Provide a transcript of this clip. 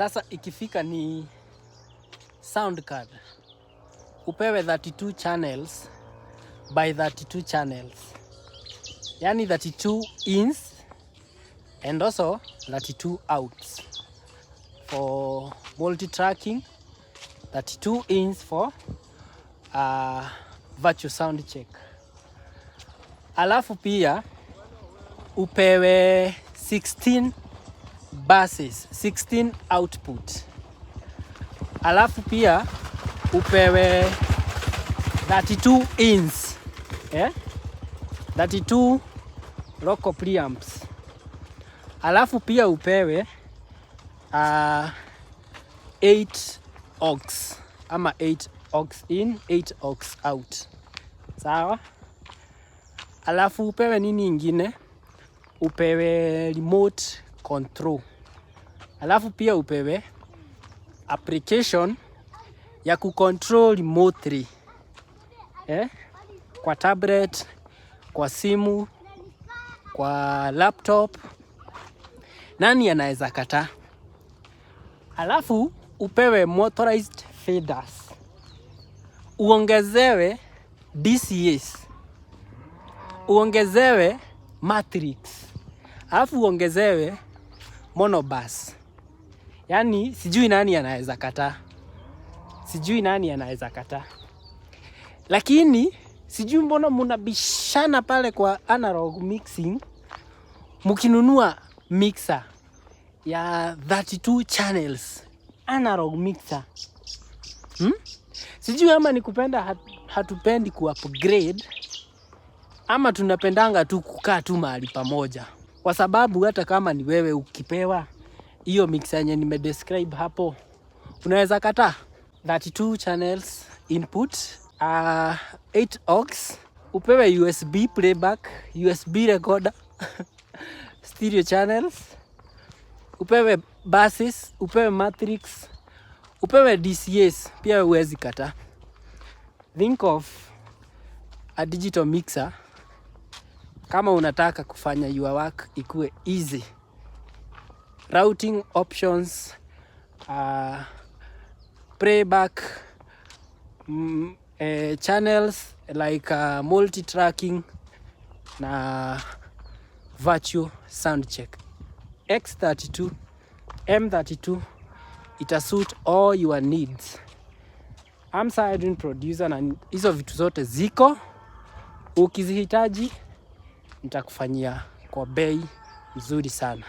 Sasa ikifika ni sound card, upewe 32 channels by 32 channels, yani 32 ins and also 32 outs for multi-tracking, 32 ins for virtual sound check. Alafu pia upewe 16 buses, 16 output. Alafu pia upewe 32 ins, 32 local preamps. Alafu pia upewe 8 aux ama 8 aux in, 8 aux out. Sawa? Alafu upewe nini ingine? Upewe remote control. Alafu pia upewe application ya kucontrol remotely. Kwa tablet, kwa simu, kwa laptop. Nani anaweza kataa? Alafu upewe motorized faders. Uongezewe DCS. Uongezewe matrix. Alafu uongezewe monobus. Yani sijui nani anaweza kataa. Sijui nani anaweza kataa. Lakini sijui mbona mnabishana pale kwa analog mixing mkinunua mixer ya 32 channels analog mixer. Sijui ama ni kupenda hatupendi ku-upgrade ama tunapendanga tu kukaa tu mahali pamoja. Kwa sababu hata kama ni wewe ukipewa hiyo mixer yenye nimedescribe hapo, unaweza kataa. 32 channels input, 8 aux, upewe USB playback, USB recorder, stereo channels, upewe buses, upewe matrix, upewe DCS, pia huwezi kataa. Think of a digital mixer kama unataka kufanya your work ikue easy. Routing options, playback, channels like multi-tracking na virtual sound check. X32, M32 itasuit all your needs. I'm Sayedin producer na hizo vitu zote ziko. Ukizihitaji nitakufanyia kwa bei nzuri sana.